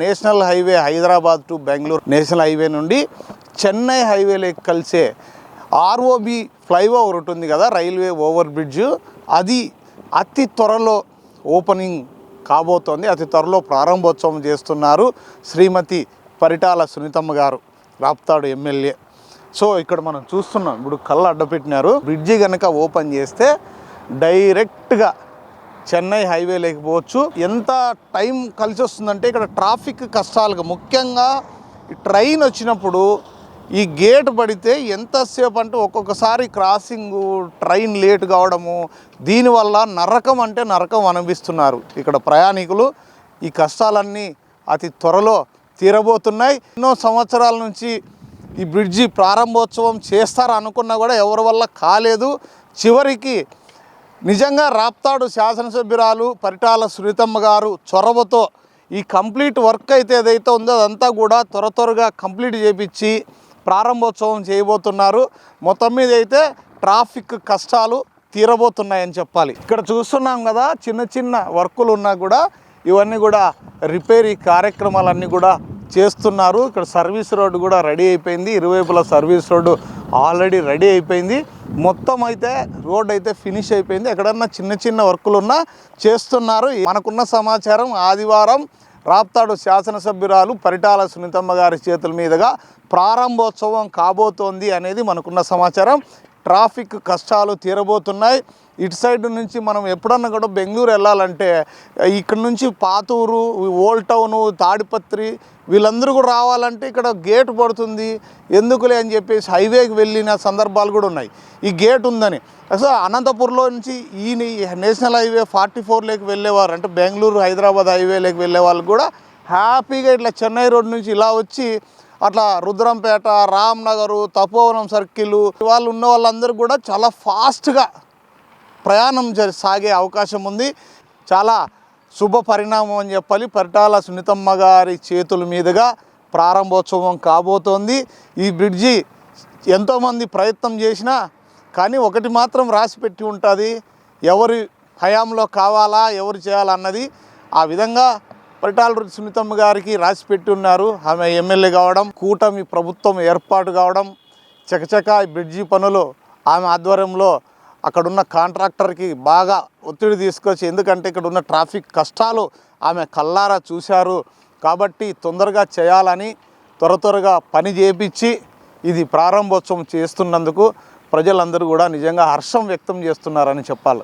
National highway Hyderabad to Bengaluru national highway నుండి చెన్నై హైవేలోకి కలిసే ROB flyover ఉంటుంది కదా, రైల్వే ఓవర్ బ్రిడ్జ్, అది అతి త్వరలో ఓపెనింగ్ కాబోతోంది. అతి త్వరలో ప్రారంభోత్సవం చేస్తున్నారు శ్రీమతి పరిటాల సునీతమ్మ గారు, రాప్తాడు ఎమ్మెల్యే. సో ఇక్కడ మనం చూస్తున్నాం, ఇప్పుడు కళ్ళు అడ్డపెట్టినారు. బ్రిడ్జి కనుక ఓపెన్ చేస్తే డైరెక్ట్గా చెన్నై హైవే లేకపోవచ్చు. ఎంత టైం కలిసి వస్తుందంటే ఇక్కడ ట్రాఫిక్ కష్టాలుగా, ముఖ్యంగా ఈ ట్రైన్ వచ్చినప్పుడు ఈ గేట్ పడితే ఎంతసేపు అంటే ఒక్కొక్కసారి క్రాసింగు, ట్రైన్ లేట్ కావడము, దీనివల్ల నరకం అంటే నరకం అనిపిస్తున్నారు ఇక్కడ ప్రయాణికులు. ఈ కష్టాలన్నీ అతి త్వరలో తీరబోతున్నాయి. ఎన్నో సంవత్సరాల నుంచి ఈ బ్రిడ్జి ప్రారంభోత్సవం చేస్తారు అనుకున్నా కూడా ఎవరి వల్ల కాలేదు. చివరికి నిజంగా రాప్తాడు శాసనసభ్యురాలు పరిటాల సునీతమ్మ గారు చొరవతో ఈ కంప్లీట్ వర్క్ అయితే ఏదైతే ఉందో అదంతా కూడా త్వరగా కంప్లీట్ చేయించి ప్రారంభోత్సవం చేయబోతున్నారు. మొత్తం మీద అయితే ట్రాఫిక్ కష్టాలు తీరబోతున్నాయని చెప్పాలి. ఇక్కడ చూస్తున్నాం కదా, చిన్న చిన్న వర్కులు ఉన్నా కూడా ఇవన్నీ కూడా రిపేరీ కార్యక్రమాలన్నీ కూడా చేస్తున్నారు. ఇక్కడ సర్వీస్ రోడ్డు కూడా రెడీ అయిపోయింది, ఇరువైపుల సర్వీస్ రోడ్డు ఆల్రెడీ రెడీ అయిపోయింది. మొత్తం అయితే రోడ్ అయితే ఫినిష్ అయిపోయింది. ఎక్కడన్నా చిన్న చిన్న వర్కులు ఉన్నా చేస్తున్నారు. మనకున్న సమాచారం ఆదివారం రాప్తాడు శాసనసభ్యురాలు పరిటాల సునీతమ్మ గారి చేతుల మీదుగా ప్రారంభోత్సవం కాబోతోంది అనేది మనకున్న సమాచారం. ట్రాఫిక్ కష్టాలు తీరబోతున్నాయి. ఇటు సైడ్ నుంచి మనం ఎప్పుడన్నా కూడా బెంగళూరు వెళ్ళాలంటే ఇక్కడ నుంచి పాతూరు, ఓల్డ్ టౌను, తాడిపత్రి వీళ్ళందరూ కూడా రావాలంటే ఇక్కడ గేట్ పడుతుంది, ఎందుకులే అని చెప్పేసి హైవేకి వెళ్ళిన సందర్భాలు కూడా ఉన్నాయి ఈ గేట్ ఉందని. అసలు అనంతపురంలో నుంచి ఈ నేషనల్ హైవే 44లోకి వెళ్ళేవారు, అంటే బెంగళూరు హైదరాబాద్ హైవేలోకి వెళ్ళే వాళ్ళు కూడా హ్యాపీగా ఇట్లా చెన్నై రోడ్ నుంచి ఇలా వచ్చి అట్లా రుద్రంపేట, రామ్నగరు, తపోవనం సర్కిల్ వాళ్ళు ఉన్న వాళ్ళందరూ కూడా చాలా ఫాస్ట్గా ప్రయాణం సాగే అవకాశం ఉంది. చాలా శుభ పరిణామం అని చెప్పాలి. పరిటాల సునీతమ్మ గారి చేతుల మీదుగా ప్రారంభోత్సవం కాబోతోంది. ఈ బ్రిడ్జి ఎంతోమంది ప్రయత్నం చేసినా కానీ ఒకటి మాత్రం రాసి పెట్టి ఉంటుంది, ఎవరి హయాంలో కావాలా, ఎవరు చేయాలన్నది. ఆ విధంగా పరిటాల సునీతమ్మ గారికి రాసి పెట్టి ఉన్నారు. ఆమె ఎమ్మెల్యే కావడం, కూటమి ప్రభుత్వం ఏర్పాటు కావడం, చకచక బ్రిడ్జి పనులు ఆమె ఆధ్వర్యంలో అక్కడున్న కాంట్రాక్టర్కి బాగా ఒత్తిడి తీసుకొచ్చి, ఎందుకంటే ఇక్కడ ఉన్న ట్రాఫిక్ కష్టాలు ఆమె కల్లారా చూశారు కాబట్టి తొందరగా చేయాలని త్వరగా పని చేపించి ఇది ప్రారంభోత్సవం చేస్తున్నందుకు ప్రజలందరూ కూడా నిజంగా హర్షం వ్యక్తం చేస్తున్నారని చెప్పాలి.